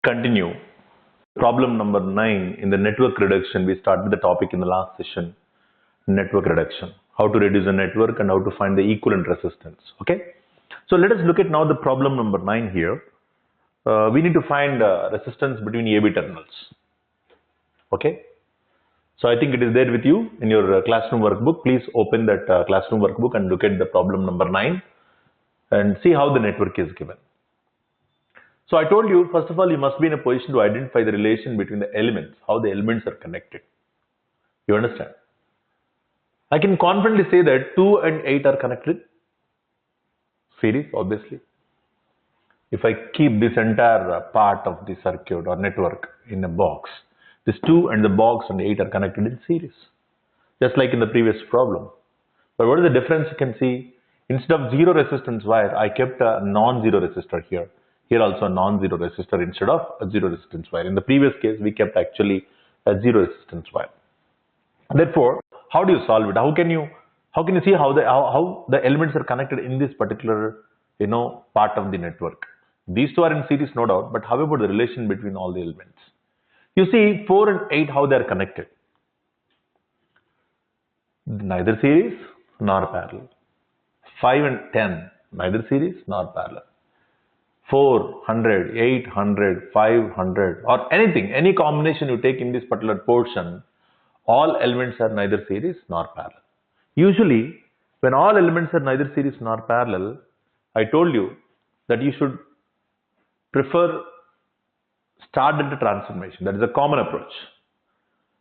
Continue. Problem number 9 in the network reduction. We started the topic in the last session, network reduction. How to reduce a network and how to find the equivalent resistance. Okay. So let us look at now the problem number 9 here. We need to find resistance between AB terminals. Okay. So I think it is there with you in your classroom workbook. Please open that classroom workbook and look at the problem number 9 and see how the network is given. So I told you, first of all, you must be in a position to identify the relation between the elements, how the elements are connected. You understand? I can confidently say that 2 and 8 are connected. Series, obviously. If I keep this entire part of the circuit or network in a box, this 2 and the box and 8 are connected in series. Just like in the previous problem. But what is the difference you can see? Instead of zero resistance wire, I kept a non-zero resistor here. Here also a non-zero resistor instead of a zero resistance wire. In the previous case, we kept actually a zero resistance wire. Therefore, how do you solve it? How can you see how the elements are connected in this particular part of the network? These two are in series, no doubt, but how about the relation between all the elements? You see 4 and 8 how they are connected. Neither series nor parallel. 5 and 10 neither series nor parallel. 400, 800, 500 or anything, any combination you take in this particular portion, all elements are neither series nor parallel. Usually, when all elements are neither series nor parallel, I told you that you should prefer star delta transformation. That is a common approach.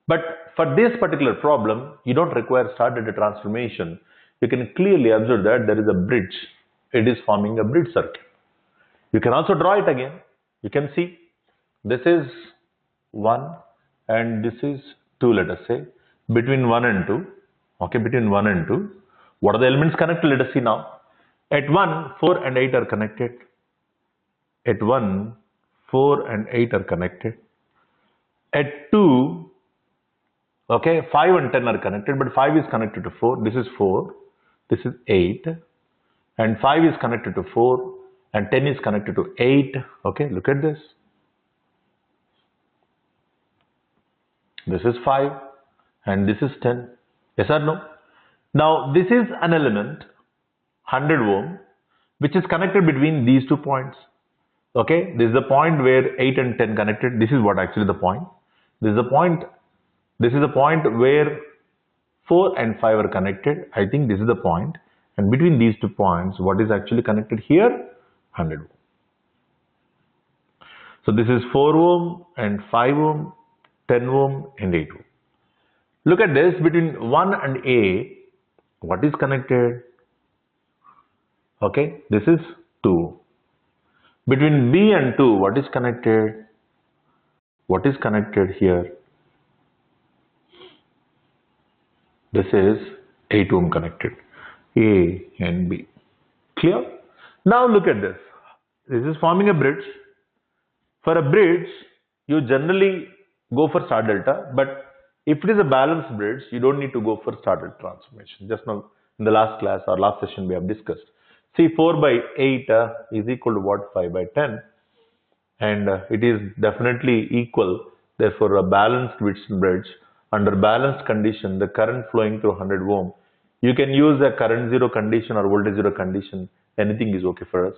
But for this particular problem, you don't require star delta transformation. You can clearly observe that there is a bridge. It is forming a bridge circuit. You can also draw it again. You can see this is 1 and this is 2, let us say, between 1 and 2. Okay, between 1 and 2. What are the elements connected? Let us see now. At 1, 4 and 8 are connected. At 1, 4 and 8 are connected. At 2, okay, 5 and 10 are connected, but 5 is connected to 4. This is 4. This is 8. And 5 is connected to 4. And 10 is connected to 8. Okay, look at this. This is 5 and this is 10. Yes or no? Now, this is an element, 100 ohm, which is connected between these 2 points. Okay, this is the point where 8 and 10 connected. This is what actually the point. This is the point. This is the point where 4 and 5 are connected. I think this is the point. And between these 2 points, what is actually connected here? 100 ohm. So this is 4 ohm and 5 ohm, 10 ohm and 8 ohm. Look at this, between 1 and A, what is connected? Okay, this is 2. Between B and 2, what is connected? What is connected here? This is 8 ohm connected. A and B. Clear? Now look at this. This is forming a bridge. For a bridge, you generally go for star delta, but if it is a balanced bridge, you don't need to go for star delta transformation. Just now in the last class or last session we have discussed. See, 4 by 8 is equal to what? 5 by 10. And it is definitely equal. Therefore, a balanced bridge, under balanced condition, the current flowing through 100 ohm, you can use a current zero condition or voltage zero condition. Anything is okay for us.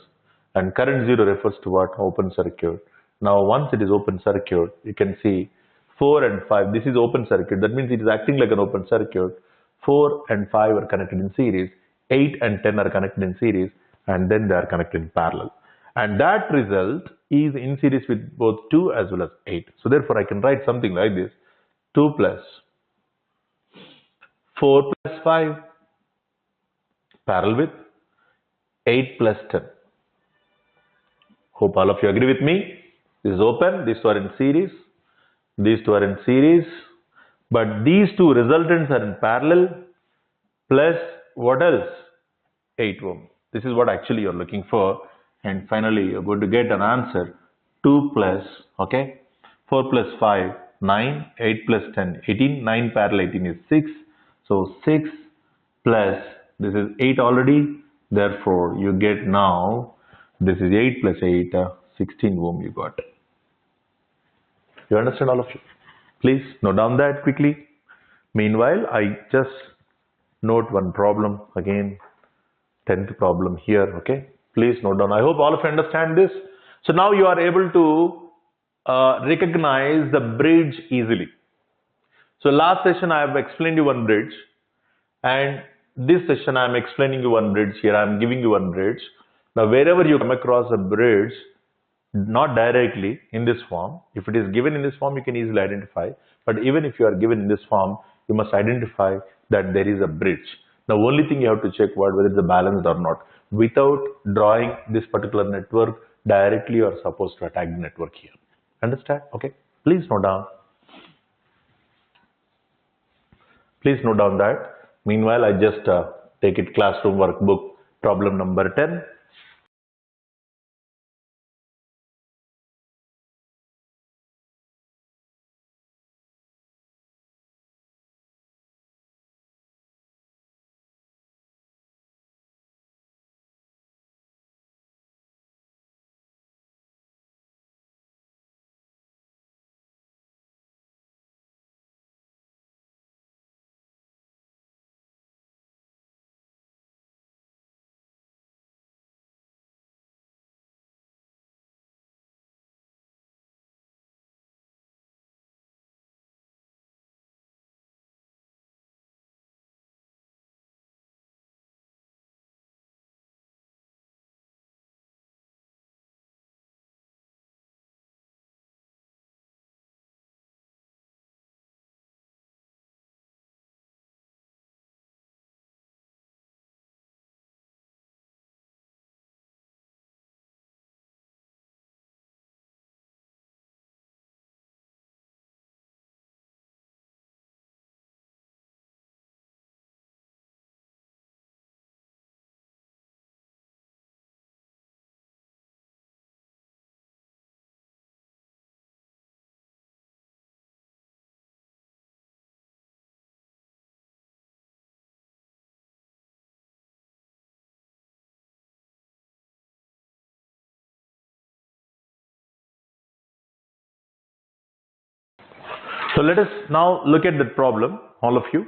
And current zero refers to what? Open circuit. Now, once it is open circuit, you can see 4 and 5. This is open circuit. That means it is acting like an open circuit. 4 and 5 are connected in series. 8 and 10 are connected in series. And then they are connected in parallel. And that result is in series with both 2 as well as 8. So therefore, I can write something like this. 2 plus 4 plus 5 parallel with 8 plus 10. Hope all of you agree with me. This is open. These two are in series. These two are in series. But these two resultants are in parallel. Plus what else? 8 ohm. This is what actually you're looking for. And finally, you're going to get an answer. 2 plus, okay, 4 plus 5, 9, 8 plus 10, 18. 9 parallel 18 is 6. So 6 plus, this is 8 already. Therefore, you get now, this is 8 plus 8, 16 ohm you got. You understand, all of you? Please note down that quickly. Meanwhile, I just note one problem again, 10th problem here, okay? Please note down. I hope all of you understand this. So now you are able to recognize the bridge easily. So last session I have explained you one bridge, and this session I am explaining you one bridge. Here I am giving you one bridge. Now wherever you come across a bridge, not directly in this form, if it is given in this form you can easily identify, but even if you are given in this form, you must identify that there is a bridge. Now only thing you have to check whether it is balanced or not. Without drawing this particular network directly, you are supposed to attack the network here. Understand? Okay. Please note down. Please note down that. Meanwhile, I just take it classroom workbook, problem number 10. So let us now look at the problem, all of you.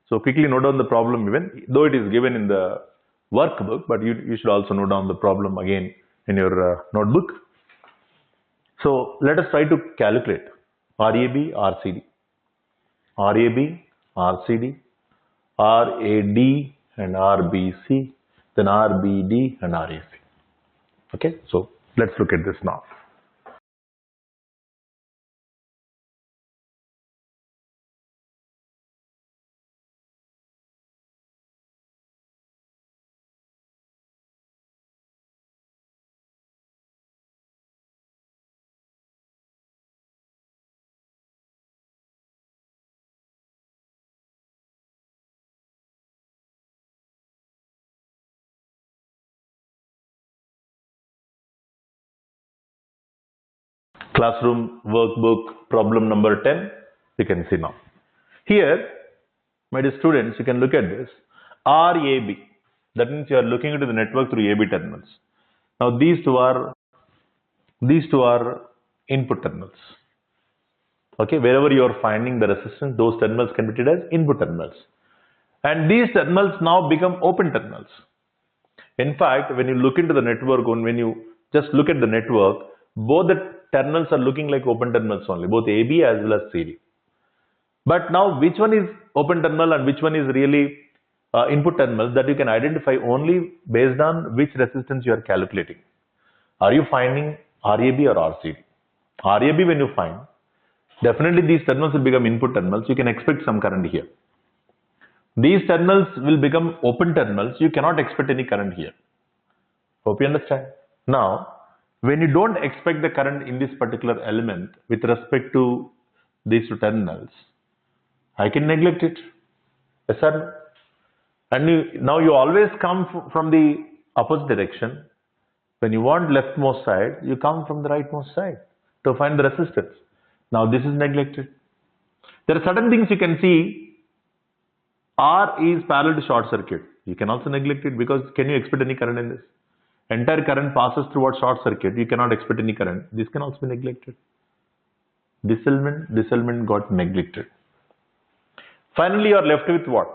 So quickly note down the problem even, though it is given in the workbook, but you should also note down the problem again in your notebook. So let us try to calculate RAB, RCD, RAB, RCD, RAD and RBC, then RBD and RAC. Okay, so let's look at this now. Classroom workbook problem number 10, you can see now. Here, my dear students, you can look at this. RAB, that means you are looking into the network through AB terminals. Now these two are input terminals. Okay, wherever you are finding the resistance, those terminals can be treated as input terminals. And these terminals now become open terminals. In fact, when you look into the network, when you just look at the network, both the terminals are looking like open terminals only, both AB as well as CD. But now which one is open terminal and which one is really input terminal, that you can identify only based on which resistance you are calculating. Are you finding RAB or RCD? RAB when you find, definitely these terminals will become input terminals, you can expect some current here. These terminals will become open terminals, you cannot expect any current here. Hope you understand. Now, when you don't expect the current in this particular element with respect to these two terminals, I can neglect it. Yes or no? And now you always come from the opposite direction. When you want leftmost side, you come from the rightmost side to find the resistance. Now this is neglected. There are certain things you can see. R is parallel to short circuit. You can also neglect it because can you expect any current in this? Entire current passes through what short circuit. You cannot expect any current. This can also be neglected. This element got neglected. Finally, you are left with what?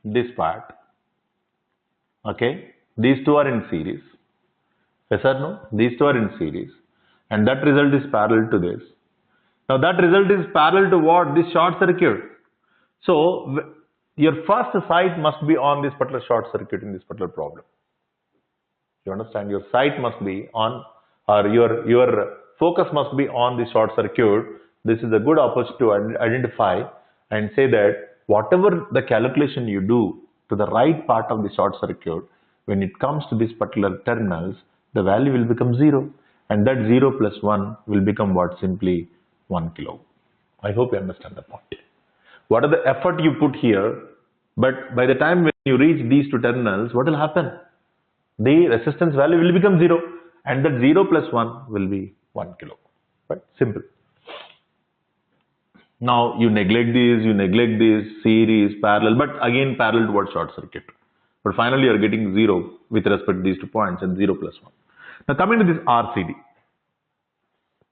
This part. Okay, these two are in series. Yes or no? These two are in series, and that result is parallel to this. Now that result is parallel to what? This short circuit. So your first sight must be on this particular short circuit in this particular problem. You understand? Your sight must be on, or your focus must be on the short circuit. This is a good opportunity to identify and say that whatever the calculation you do to the right part of the short circuit, when it comes to this particular terminals, the value will become 0, and that 0 plus 1 will become what? Simply 1 kilo. I hope you understand the point. What are the effort you put here? But by the time when you reach these two terminals, what will happen? The resistance value will become 0, and that 0 plus 1 will be 1 kilo. Right? Simple. Now you neglect this, series, parallel, but again parallel towards short circuit. But finally you are getting 0 with respect to these 2 points, and 0 plus 1. Now coming to this RCD.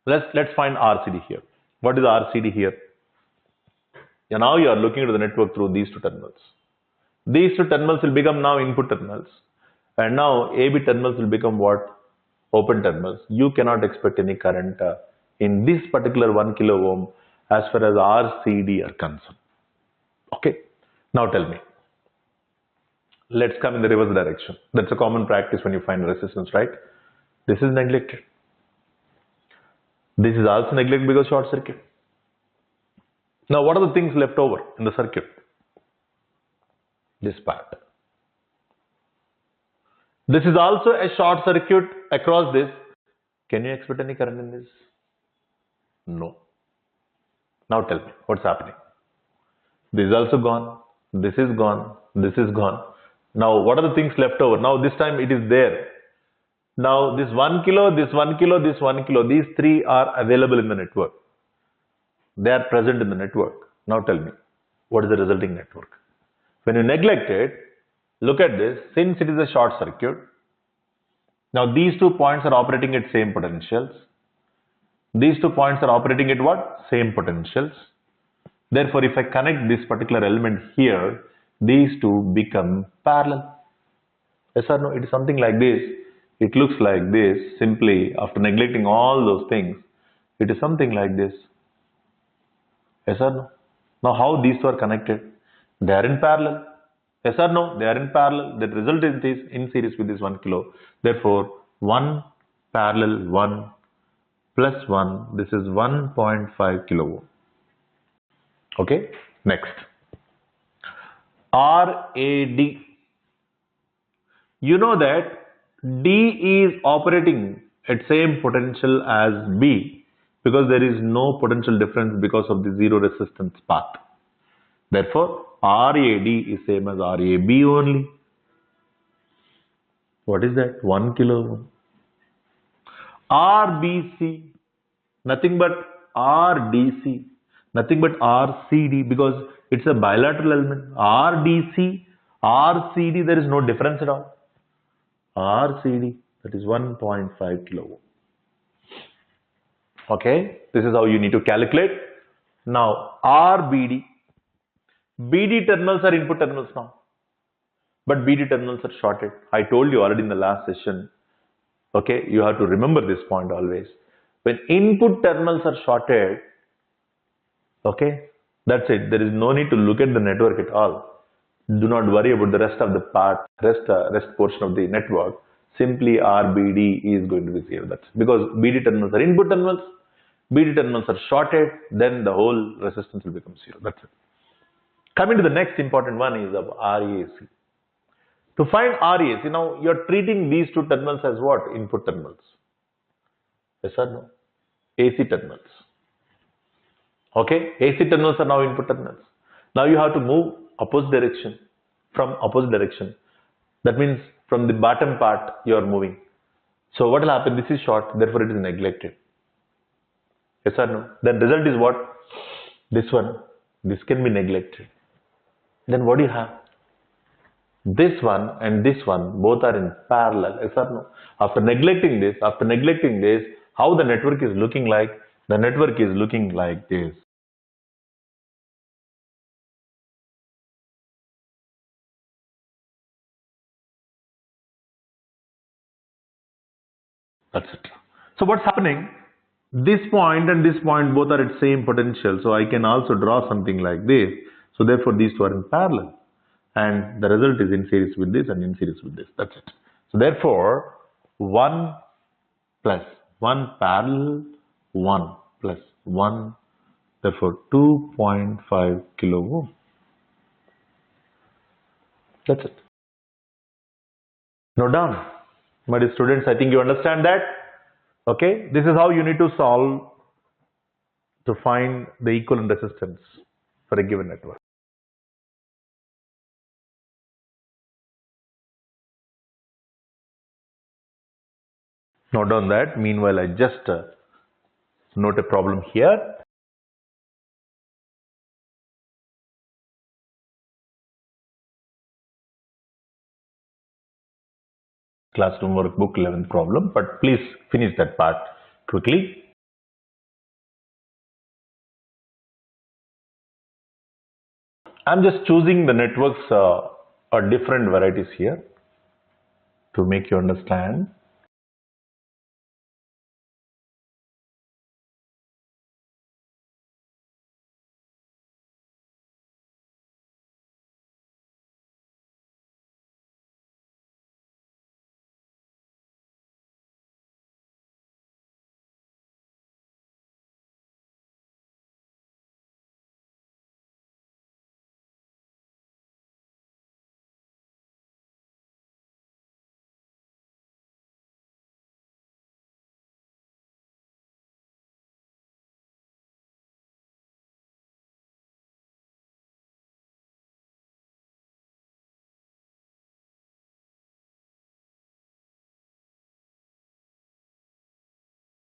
Let's find RCD here. What is RCD here? Now you are looking at the network through these two terminals. These two terminals will become now input terminals, and now AB terminals will become what? Open terminals. You cannot expect any current in this particular 1 kilo ohm as far as RCD are concerned. Okay. Now tell me. Let's come in the reverse direction. That's a common practice when you find resistance, right? This is neglected. This is also neglected because short circuit. Now what are the things left over in the circuit? This part. This is also a short circuit across this. Can you expect any current in this? No. Now tell me what's happening. This is also gone. This is gone. This is gone. Now what are the things left over? Now this time it is there. Now this 1 kilo, this 1 kilo, this 1 kilo, these three are available in the network. They are present in the network. Now tell me, what is the resulting network? When you neglect it, look at this. Since it is a short circuit, now these 2 points are operating at same potentials. These 2 points are operating at what? Same potentials. Therefore, if I connect this particular element here, these two become parallel. Yes or no? It is something like this. It looks like this. Simply, after neglecting all those things, it is something like this. Yes or no? Now, how these two are connected? They are in parallel. Yes or no? They are in parallel. The result is in series with this 1 kilo. Therefore, 1 parallel 1 plus 1. This is 1.5 kilo ohm. Okay. Next. RAD. You know that D is operating at same potential as B because there is no potential difference because of the zero resistance path. Therefore, RAD is same as RAB only. What is that? 1 kilo ohm. RBC, nothing but RDC, nothing but RCD because it's a bilateral element. RDC, RCD, there is no difference at all. RCD, that is 1.5 kilo ohm. Okay, this is how you need to calculate. Now, RBD. BD terminals are input terminals now. But BD terminals are shorted. I told you already in the last session. Okay, you have to remember this point always. When input terminals are shorted, okay, that's it. There is no need to look at the network at all. Do not worry about the rest of the part, rest portion of the network. Simply RBD is going to be 0. That's because BD terminals are input terminals. BD terminals are shorted, then the whole resistance will become 0. That's it. Coming to the next important one is of RAC. To find RAC, now you are treating these two terminals as what? Input terminals. Yes or no? AC terminals. Okay, AC terminals are now input terminals. Now you have to move opposite direction. From opposite direction. That means from the bottom part you are moving. So what will happen? This is short, therefore it is neglected. Yes or no? Then result is what? This one. This can be neglected. Then what do you have? This one and this one both are in parallel. Yes or no? After neglecting this, how the network is looking like? The network is looking like this. That's it. So what's happening? This point and this point both are at same potential. So I can also draw something like this. So therefore these two are in parallel. And the result is in series with this and in series with this. That's it. So therefore 1 plus 1 parallel 1 plus 1. Therefore 2.5 kilo ohm. That's it. Note down. My dear students, I think you understand that. Okay, this is how you need to solve to find the equivalent resistance for a given network. Note down that. Meanwhile, I just note a problem here. Classroom workbook 11th problem, but please finish that part quickly. I'm just choosing the networks or different varieties here to make you understand.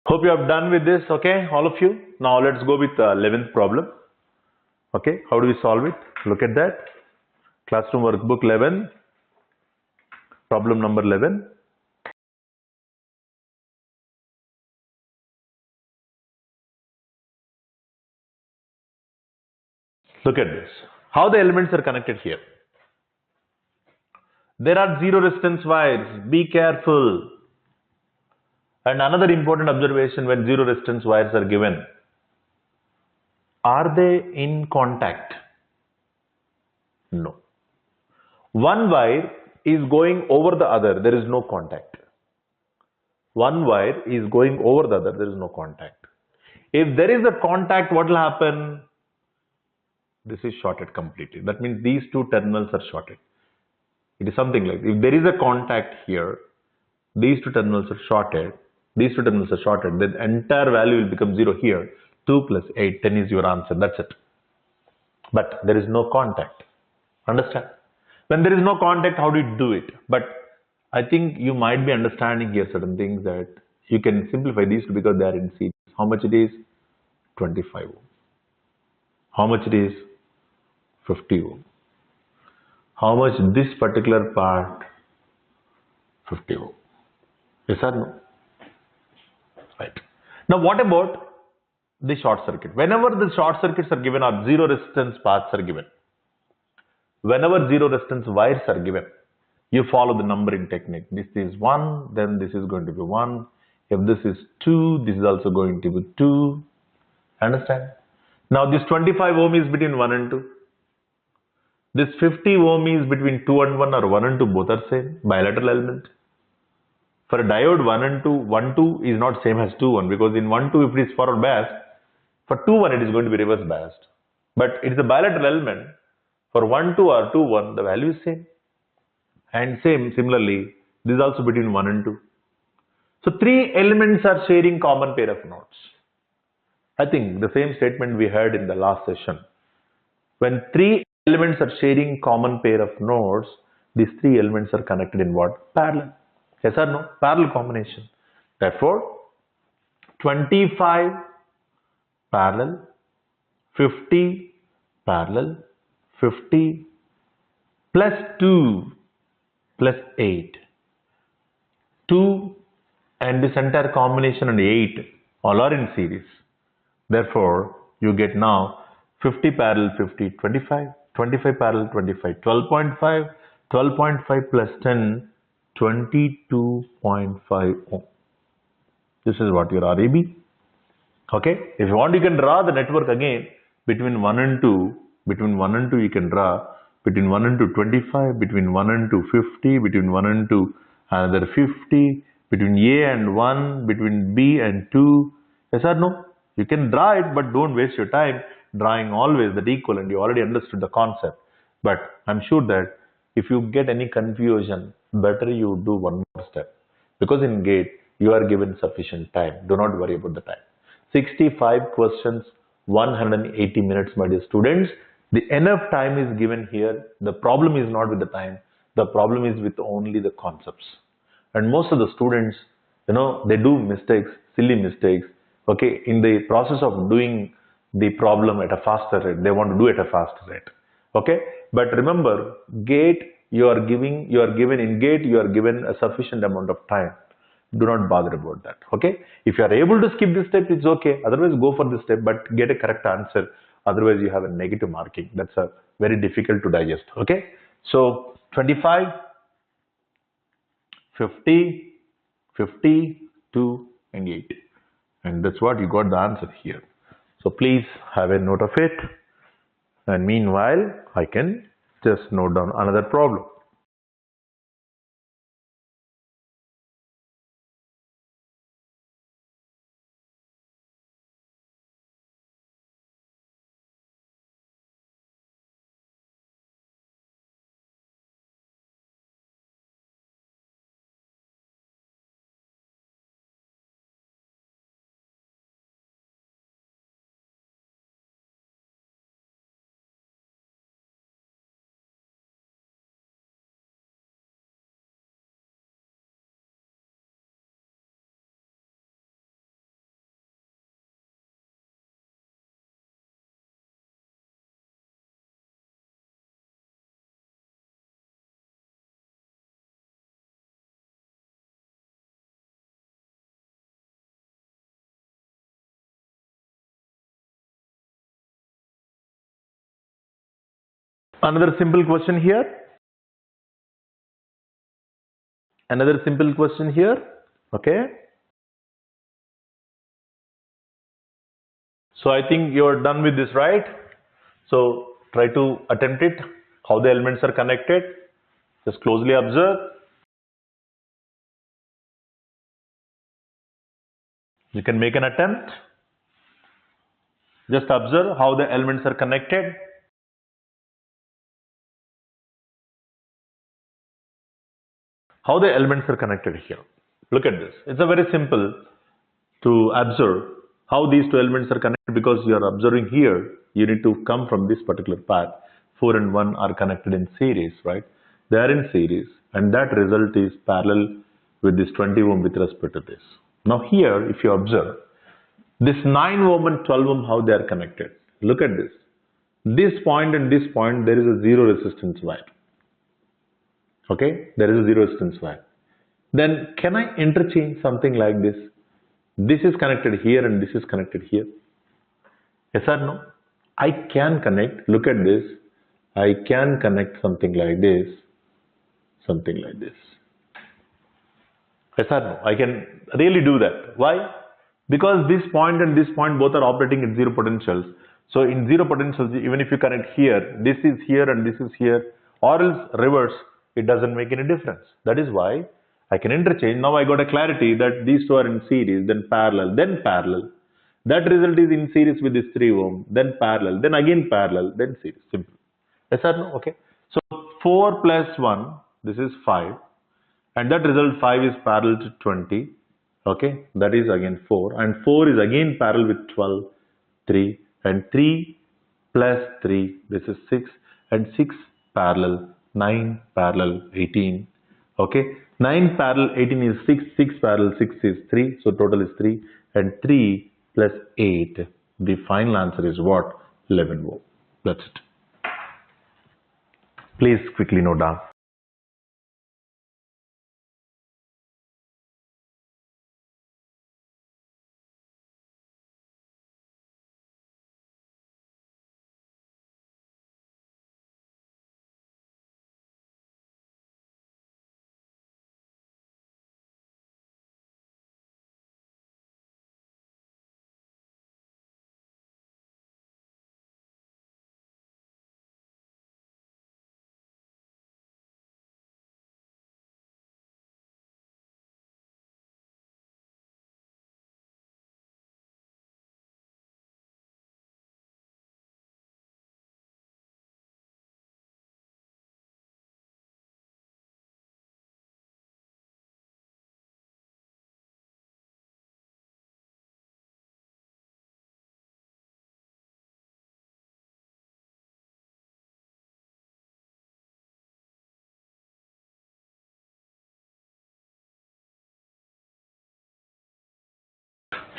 Hope you have done with this, okay, all of you. Now let's go with the 11th problem. Okay, how do we solve it? Look at that. Classroom workbook 11, problem number 11. Look at this. How the elements are connected here. There are zero resistance wires. Be careful. And another important observation when zero resistance wires are given. Are they in contact? No. One wire is going over the other. There is no contact. One wire is going over the other. There is no contact. If there is a contact, what will happen? This is shorted completely. That means these two terminals are shorted. It is something like, if there is a contact here, these two terminals are shorted, then the entire value will become 0 here. 2 plus 8, 10 is your answer. That's it. But there is no contact. Understand? When there is no contact, how do you do it? But I think you might be understanding here certain things that you can simplify these two because they are in series. How much it is? 25 ohm. How much it is? 50 ohm. How much this particular part? 50 ohm. Yes or no? Right. Now what about the short circuit? Whenever the short circuits are given or zero resistance paths are given, whenever zero resistance wires are given, you follow the numbering technique. This is 1, then this is going to be 1. If this is 2, this is also going to be 2. Understand? Now this 25 ohm is between 1 and 2. This 50 ohm is between 2 and 1 or 1 and 2 both are same, bilateral element. For a diode 1 and 2, 1, 2 is not same as 2, 1 because in 1, 2 if it is forward biased, for 2, 1 it is going to be reverse biased. But it is a bilateral element. For 1, 2 or 2, 1 the value is same. And similarly, this is also between 1 and 2. So 3 elements are sharing common pair of nodes. I think the same statement we heard in the last session. When 3 elements are sharing common pair of nodes, these 3 elements are connected in what? Parallel. Yes or no? Parallel combination. Therefore, 25 parallel, 50 parallel, 50 plus 2 plus 8. 2 and this entire combination and 8 all are in series. Therefore, you get now 50 parallel 50, 25, 25 parallel 25, 12.5, 12.5 plus 10, 22.5 ohm. This is what your RAB. Okay. If you want, you can draw the network again between 1 and 2. Between 1 and 2, you can draw between 1 and 2, 25, between 1 and 2, 50, between 1 and 2, another 50, between A and 1, between B and 2. Yes or no? You can draw it, but don't waste your time drawing always that equivalent. You already understood the concept. But I'm sure that if you get any confusion, better you do one more step. Because in GATE, you are given sufficient time. Do not worry about the time. 65 questions, 180 minutes, my dear students. The enough time is given here. The problem is not with the time. The problem is with only the concepts. And most of the students, they do mistakes, silly mistakes. Okay, in the process of doing the problem at a faster rate, they want to do it at a faster rate. Okay, but remember, GATE, you are given in GATE, you are given a sufficient amount of time. Do not bother about that. Okay, if you are able to skip this step, it's okay. Otherwise, go for this step, but get a correct answer. Otherwise, you have a negative marking. That's a very difficult to digest. Okay, so 25, 50, 52, and 8. And that's what you got the answer here. So please have a note of it. And meanwhile, I can just note down another problem. Another simple question here. Another simple question here. Okay. So I think you're done with this, right? So try to attempt it. How the elements are connected. Just closely observe. You can make an attempt. Just observe how the elements are connected. How the elements are connected here. Look at this. It's a very simple to observe how these two elements are connected, because you are observing here. You need to come from this particular path. 4 and 1 are connected in series, right? They are in series, and that result is parallel with this 20 ohm with respect to this. Now here, if you observe, this 9 ohm and 12 ohm, how they are connected. Look at this. This point and this point, there is a zero resistance wire. Okay, there is a zero resistance wire. Then can I interchange something like this? This is connected here and this is connected here. Yes or no? I can connect. Look at this. I can connect something like this. Something like this. Yes or no? I can really do that. Why? Because this point and this point both are operating at zero potentials. So in zero potentials, even if you connect here, this is here and this is here, or else reverse, it doesn't make any difference. That is why I can interchange. Now I got a clarity that these two are in series, then parallel, then parallel. That result is in series with this 3 ohm, then parallel, then again parallel, then series. Simple. Yes or no? Okay. So 4 plus 1, this is 5. And that result 5 is parallel to 20. Okay. That is again 4. And 4 is again parallel with 12, 3. And 3 plus 3, this is 6. And 6 parallel, 9 parallel, 18. Okay. 9 parallel 18 is 6. 6 parallel 6 is 3. So total is 3. And 3 plus 8. The final answer is what? 11 ohm. That's it. Please quickly note down.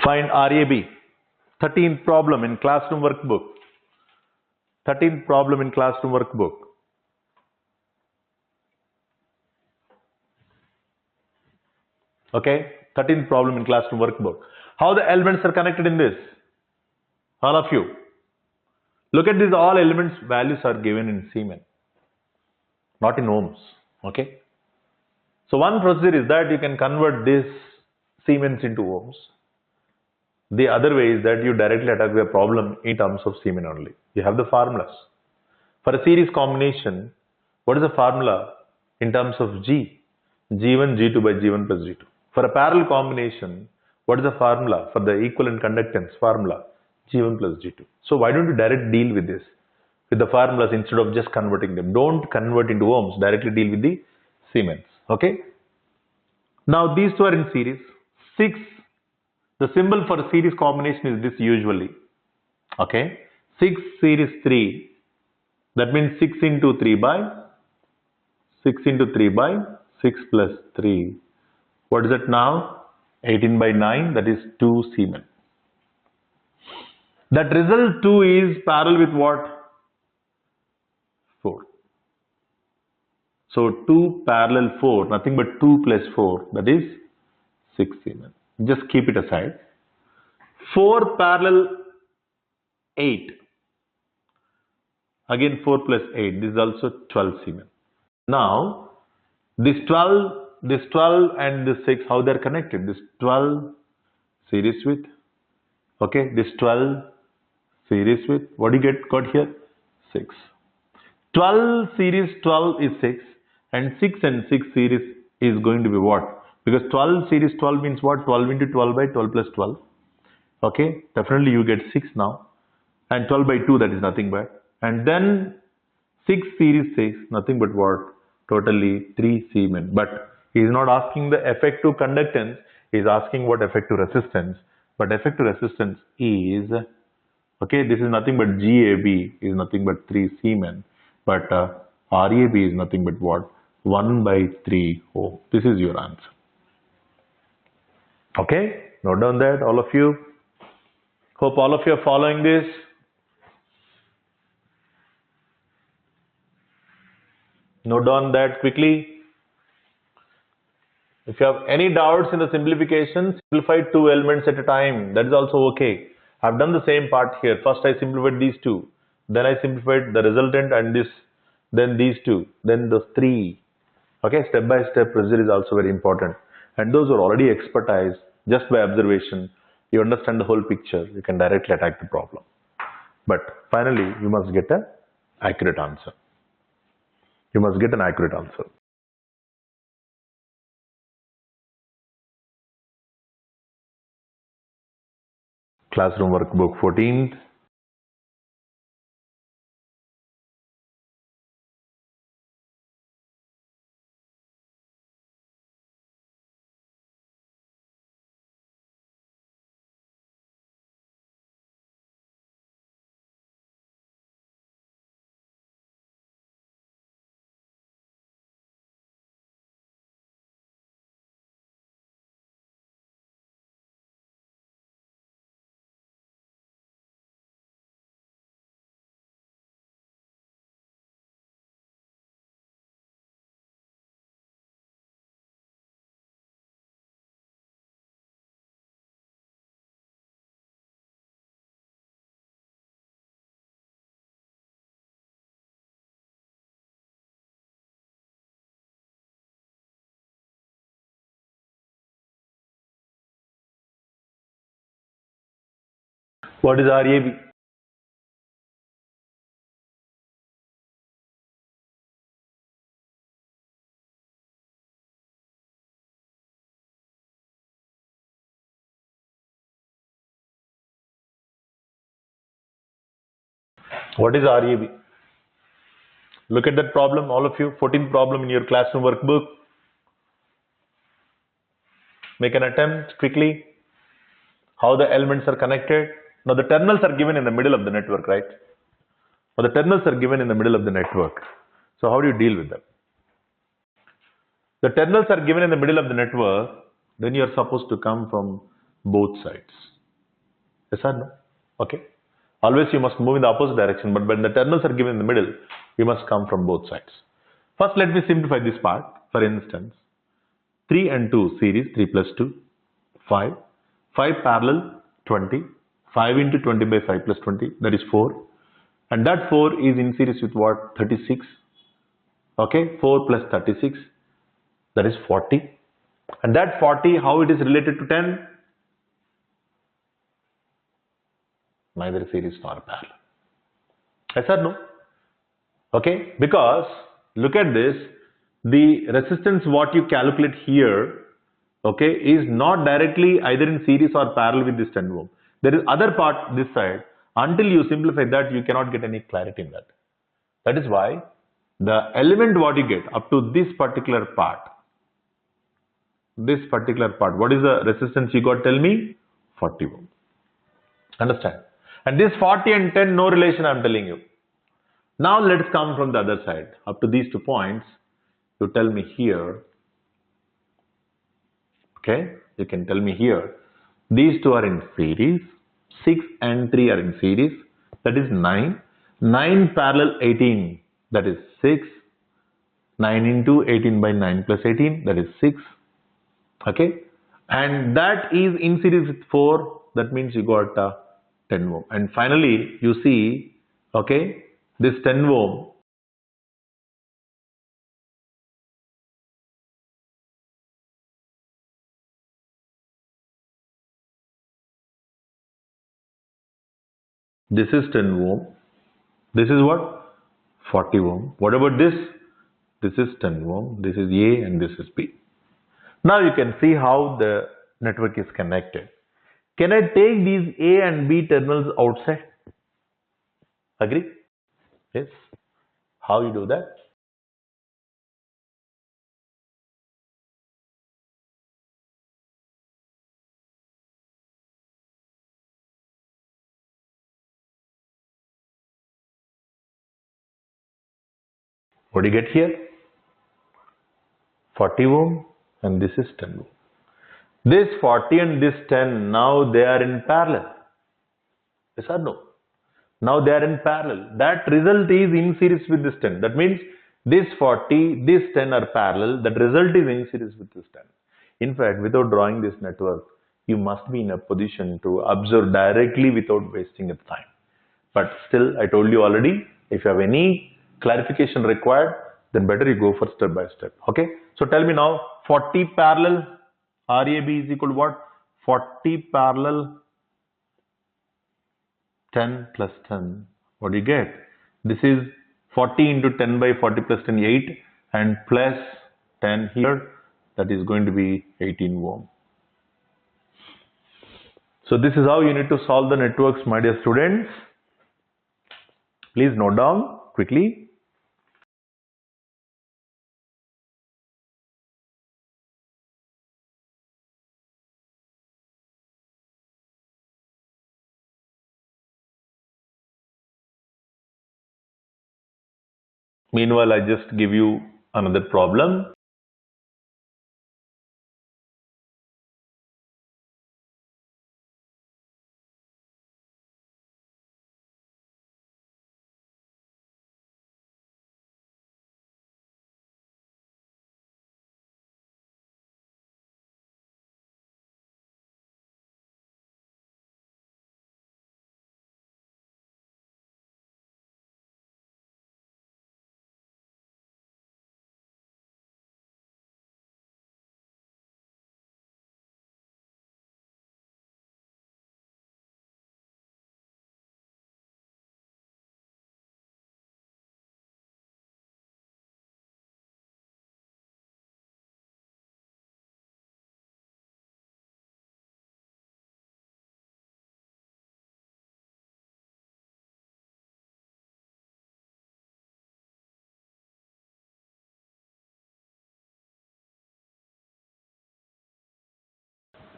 Find RAB. 13th problem in classroom workbook. 13th problem in classroom workbook. Okay, 13th problem in classroom workbook. How the elements are connected in this? All of you. Look at these, all elements values are given in Siemens, not in ohms. Okay. So one procedure is that you can convert this Siemens into ohms. The other way is that you directly attack the problem in terms of Siemens only. You have the formulas. For a series combination, what is the formula in terms of G? G1, G2 by G1 plus G2. For a parallel combination, what is the formula for the equivalent conductance formula? G1 plus G2. So why don't you directly deal with this, with the formulas instead of just converting them? Don't convert into ohms, directly deal with the Siemens. Okay. Now these two are in series. 6. The symbol for a series combination is this usually. Okay. 6 series 3. That means 6 into 3 by 6 into 3 by 6 plus 3. What is it now? 18 by 9. That is 2 Siemens. That result 2 is parallel with what? 4. So 2 parallel 4. Nothing but 2 plus 4. That is 6 Siemens. Just keep it aside. 4 parallel 8. Again 4 plus 8. This is also 12 Siemens. Now this 12 and this 6, how they are connected? This 12 series with, okay, this 12 series with, what do you got here? 6. 12 series 12 is 6, and 6 and 6 series is going to be what? Because 12 series 12 means what? 12 into 12 by 12 plus 12. Okay, definitely you get 6 now. And 12 by 2, that is nothing but. And then 6 series 6, nothing but what? Totally 3 Siemens. But he is not asking the effective conductance, he is asking what effective resistance. But effective resistance is, okay, this is nothing but GAB is nothing but 3 Siemens. But RAB is nothing but what? 1 by 3 ohm. This is your answer. Okay, note down that, all of you. Hope all of you are following this. Note down that quickly. If you have any doubts in the simplification, simplify 2 elements at a time. That is also okay. I've done the same part here. First I simplified these 2. Then I simplified the resultant and this. Then these 2. Then the 3. Okay, step by step procedure is also very important. And those who are already expertise, just by observation, you understand the whole picture, you can directly attack the problem. But finally, you must get an accurate answer. You must get an accurate answer. Classroom workbook 14th. What is RAB? What is RAB? Look at that problem, all of you. 14th problem in your classroom workbook. Make an attempt quickly. How the elements are connected. Now the terminals are given in the middle of the network, right? Now the terminals are given in the middle of the network. So how do you deal with them? The terminals are given in the middle of the network. Then you are supposed to come from both sides. Yes or no? Okay. Always you must move in the opposite direction, but when the terminals are given in the middle, you must come from both sides. First, let me simplify this part. For instance, 3 and 2 series, 3 plus 2, 5. 5 parallel, 20. 5 into 20 by 5 plus 20, that is 4. And that 4 is in series with what? 36. Okay, 4 plus 36, that is 40. And that 40, how it is related to 10? Neither series nor parallel. Yes or no? Okay, because look at this, the resistance what you calculate here, okay, is not directly either in series or parallel with this 10 ohm. There is other part this side. Until you simplify that, you cannot get any clarity in that. That is why the element what you get up to this particular part, what is the resistance you got? Tell me. 40 ohm. Understand? And this 40 and 10, no relation, I am telling you. Now let's come from the other side. Up to these 2 points, you tell me here. Okay, you can tell me here. These 2 are in series. 6 and 3 are in series. That is 9. 9 parallel 18. That is 6. 9 into 18 by 9 plus 18. That is 6. Okay. And that is in series with 4. That means you got 10 ohm. And finally, you see, okay, this 10 ohm. This is 10 ohm. This is what? 40 ohm. What about this? This is 10 ohm. This is A and this is B. Now you can see how the network is connected. Can I take these A and B terminals outside? Agree? Yes. How you do that? What do you get here? 40 ohm and this is 10 ohm. This 40 and this 10, now they are in parallel. Yes or no? Now they are in parallel. That result is in series with this 10. That means this 40, this 10 are parallel. That result is in series with this 10. In fact, without drawing this network, you must be in a position to observe directly without wasting your time. But still, I told you already, if you have any clarification required, then better you go for step by step. Okay. So tell me now, 40 parallel RAB is equal to what? 40 parallel 10 plus 10. What do you get? This is 40 into 10 by 40 plus 10, 8, and plus 10 here. That is going to be 18 ohm. So this is how you need to solve the networks, my dear students. Please note down quickly. Meanwhile, I just give you another problem.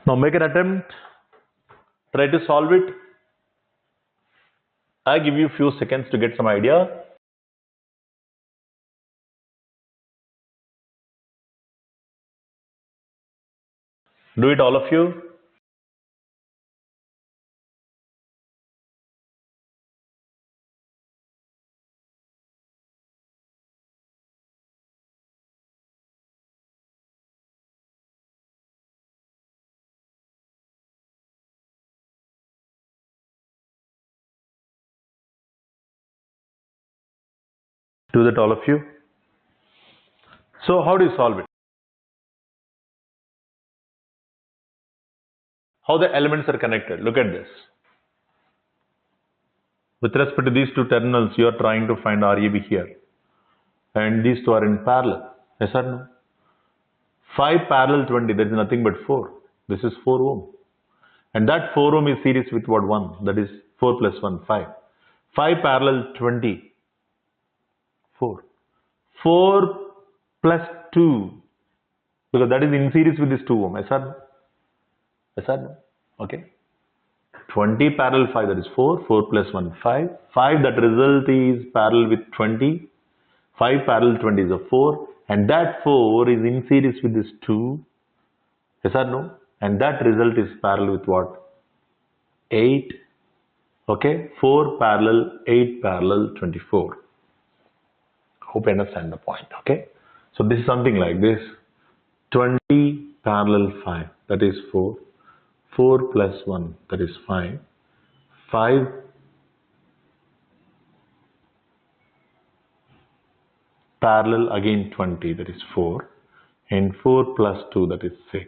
Now make an attempt. Try to solve it. I give you a few seconds to get some idea. Do it, all of you. Do that, all of you. So how do you solve it? How the elements are connected? Look at this. With respect to these two terminals, you are trying to find RAB here. And these two are in parallel. Yes or no? 5 parallel 20, there is nothing but 4. This is 4 ohm. And that 4 ohm is series with what? 1. That is 4 plus 1, 5. 5 parallel 20, 4. 4 plus 2, because that is in series with this 2 ohm. Yes or no? Yes or no? Okay. 20 parallel 5, that is 4. 4 plus 1, 5. 5, that result is parallel with 20. 5 parallel 20 is a 4. And that 4 is in series with this 2. Yes or no? And that result is parallel with what? 8. Okay. 4 parallel, 8 parallel, 24. Hope you understand the point. Okay. So this is something like this. 20 parallel 5, that is 4. 4 plus 1, that is 5. 5 parallel again 20, that is 4. And 4 plus 2, that is 6.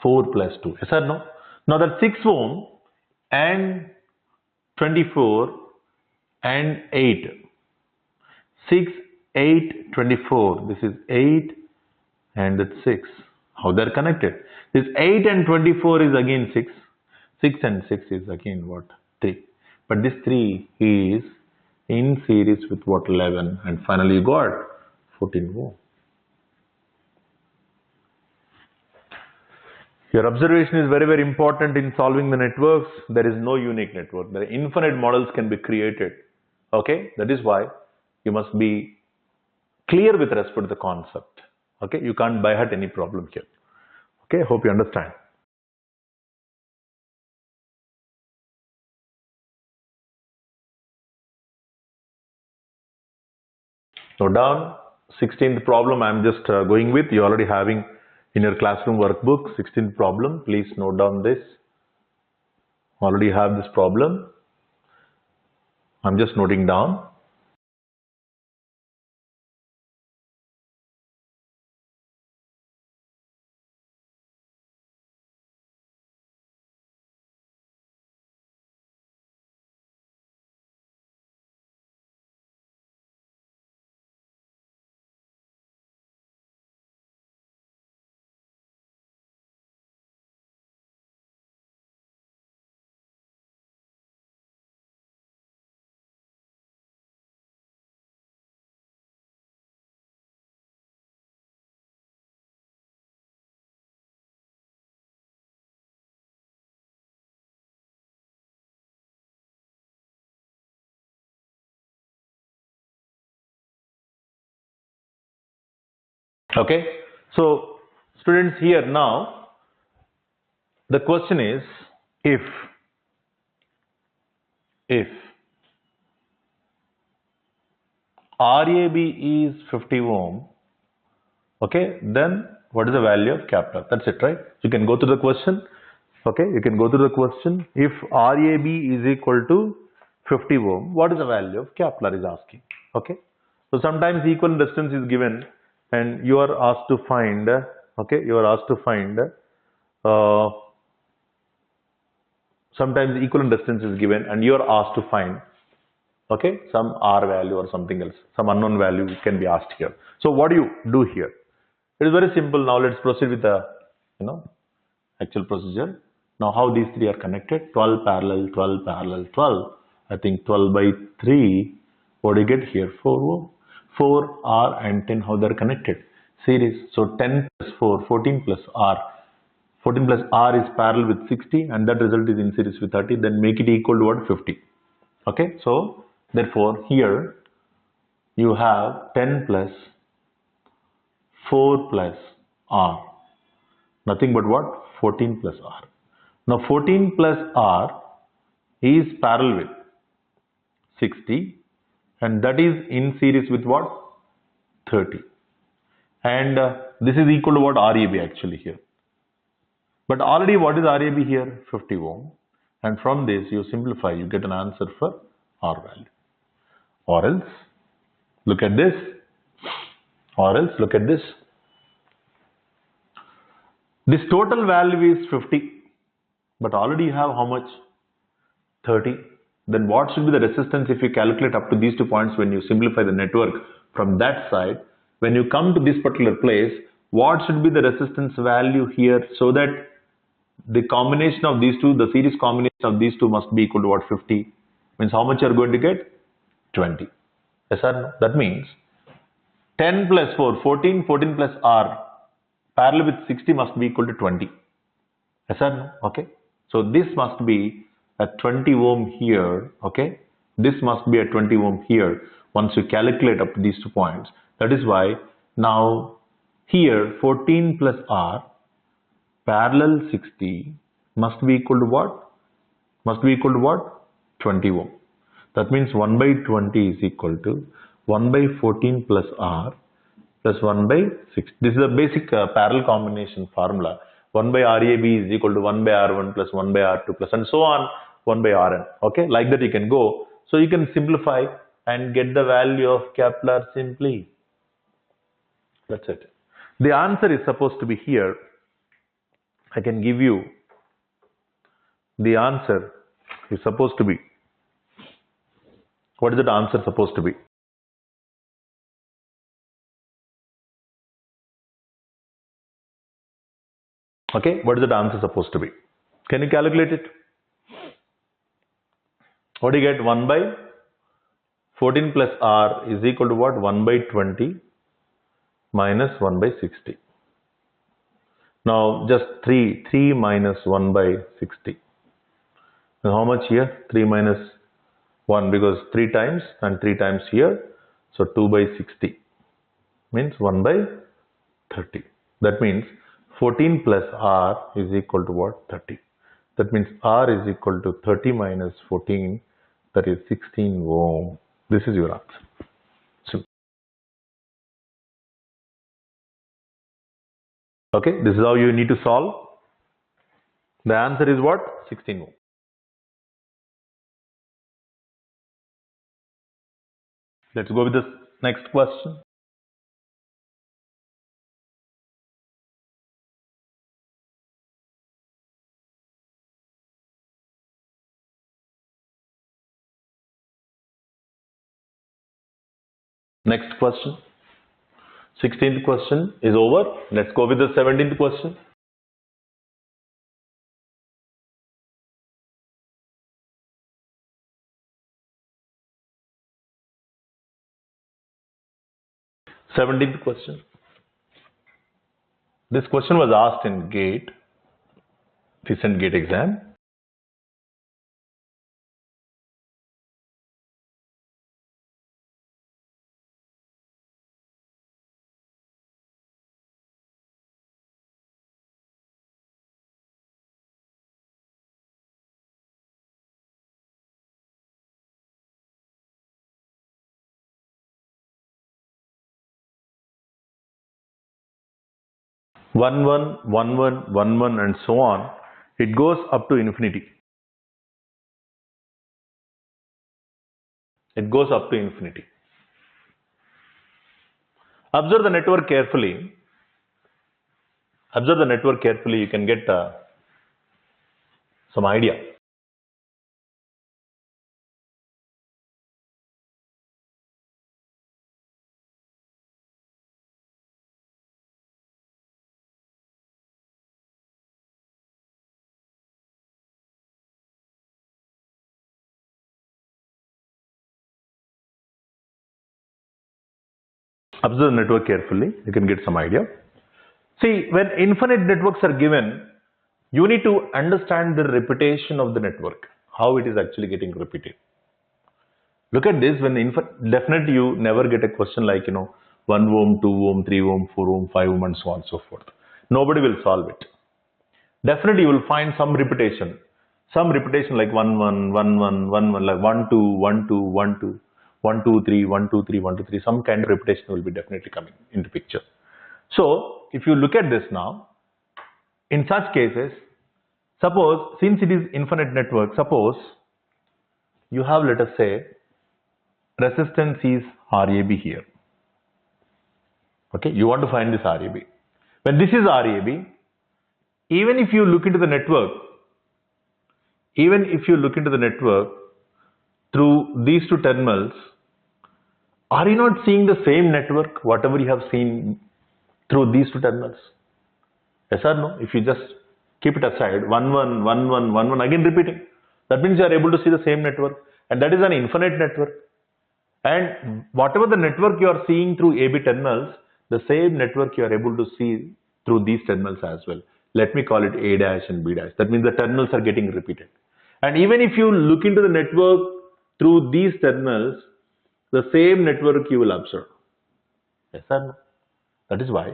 4 plus 2. Yes or no? Now that 6 ohm and 24 and 8. 6, 8, 24. This is 8 and that's 6. How they are connected? This 8 and 24 is again 6. 6 and 6 is again what? 3. But this 3 is in series with what? 11. And finally you got 14 ohm. Your observation is very, very important in solving the networks. There is no unique network. There are infinite models can be created. Okay? That is why you must be clear with respect to the concept. Okay? You can't by heart any problem here. Okay? Hope you understand. Note down 16th problem I am just going with. You already having in your classroom workbook 16th problem. Please note down this. Already have this problem. I am just noting down. Okay. So students, here now the question is, if RAB is 50 ohm, okay, then what is the value of Kepler? That's it, right? You can go to the question. Okay, you can go to the question. If RAB is equal to 50 ohm, what is the value of Kepler is asking. Okay. So sometimes equal distance is given and you are asked to find, okay, you are asked to find, sometimes equivalent distance is given and you are asked to find, okay, some R value or something else, some unknown value can be asked here. So what do you do here? It is very simple. Now let's proceed with the, actual procedure. Now how these three are connected? 12 parallel, 12 parallel, 12. I think 12 by 3. What do you get here? 4 ohm. 4 R and 10. How they are connected? Series. So 10 plus 4, 14 plus R. 14 plus R is parallel with 60 and that result is in series with 30. Then make it equal to what? 50. Okay. So therefore here you have 10 plus 4 plus R. Nothing but what? 14 plus R. Now 14 plus R is parallel with 60 and that is in series with what? 30. And this is equal to what? RAB actually here. But already what is RAB here? 50 ohm. And from this you simplify, you get an answer for R value. or else look at this, or else look at this. This total value is 50, but already you have how much? 30. Then what should be the resistance if you calculate up to these 2 points when you simplify the network from that side? When you come to this particular place, what should be the resistance value here, so that the combination of these two, the series combination of these two must be equal to what? 50. Means how much you are going to get? 20. Yes or no? That means 10 plus 4, 14, 14 plus R parallel with 60 must be equal to 20. Yes or no? Okay. So this must be a 20 ohm here. Okay. This must be a 20 ohm here once you calculate up to these 2 points. That is why now here 14 plus R parallel 60 must be equal to what? Must be equal to what? 20 ohm. That means 1 by 20 is equal to 1 by 14 plus R plus 1 by 6. This is a basic parallel combination formula. 1 by RAB is equal to 1 by R1 plus 1 by R2 plus and so on 1 by Rn. Okay, like that you can go. So you can simplify and get the value of Kepler simply. That's it. The answer is supposed to be here. I can give you the answer is supposed to be. What is that answer supposed to be? Okay, what is that answer supposed to be? Can you calculate it? What do you get? 1 by 14 plus R is equal to what? 1 by 20 minus 1 by 60. Now just 3 minus 1 by 60. And how much here? 3 minus 1, because 3 times and 3 times here. So 2 by 60 means 1 by 30. That means 14 plus R is equal to what? 30. That means R is equal to 30 minus 14, that is 16 ohm. This is your answer. So, okay, this is how you need to solve. The answer is what? 16 ohm. Let's go with the next question. Next question. 16th question is over. Let's go with the 17th question. Seventeenth question. This question was asked in GATE, recent GATE exam. One, and so on. It goes up to infinity. It goes up to infinity. Observe the network carefully. Observe the network carefully. You can get some idea. Observe the network carefully. You can get some idea. See, when infinite networks are given, you need to understand the repetition of the network, how it is actually getting repeated. Look at this. When definitely you never get a question like 1 ohm, 2 ohm, 3 ohm, 4 ohm, 5 ohm, and so on and so forth. Nobody will solve it. Definitely you will find some repetition. Some repetition like 1 1 1 1 1 1, like 1 2 1 2 1 2 1 2 3 1 2 3 1 2 3. Some kind of repetition will be definitely coming into picture. So if you look at this now, in such cases, suppose since it is infinite network, suppose you have, let us say, resistance is RAB here. Okay, you want to find this RAB. When this is RAB, even if you look into the network, through these two terminals, are you not seeing the same network, whatever you have seen through these two terminals? Yes or no? If you just keep it aside, 1, 1, 1, 1, 1, 1, again repeating. That means you are able to see the same network. And that is an infinite network. And whatever the network you are seeing through AB terminals, the same network you are able to see through these terminals as well. Let me call it A dash and B dash. That means the terminals are getting repeated. And even if you look into the network through these terminals, the same network you will observe. Yes or no? That is why,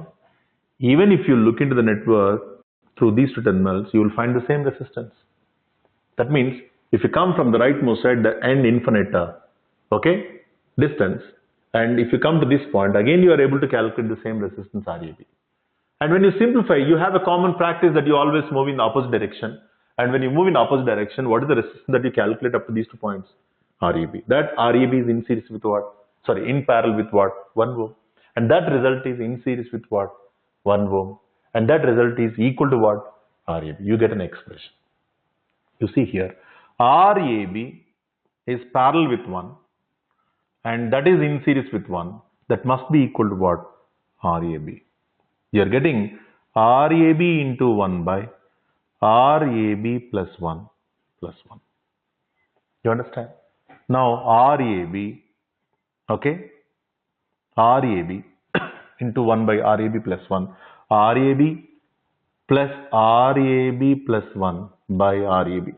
even if you look into the network through these two terminals, you will find the same resistance. That means, if you come from the rightmost side, the end infinite, distance, and if you come to this point, again you are able to calculate the same resistance RAB. And when you simplify, you have a common practice that you always move in the opposite direction. And when you move in opposite direction, what is the resistance that you calculate up to these 2 points? RAB. That RAB is in series with what? Sorry, in parallel with what? 1 ohm. And that result is in series with what? 1 ohm. And that result is equal to what? RAB. You get an expression. You see here, RAB is parallel with 1. And that is in series with 1. That must be equal to what? RAB. You are getting RAB into 1 by RAB plus 1 plus 1. You understand? Now RAB, RAB into 1 by RAB plus 1. RAB plus RAB plus 1 by RAB.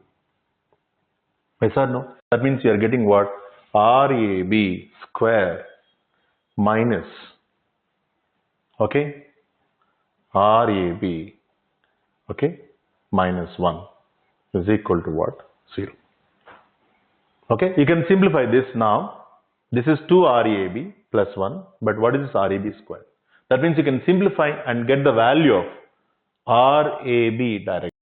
Yes or no? That means you are getting what? RAB square minus, RAB, minus 1 is equal to what? 0. Okay, you can simplify this now. This is 2 RAB plus 1, but what is this RAB square? That means you can simplify and get the value of RAB directly.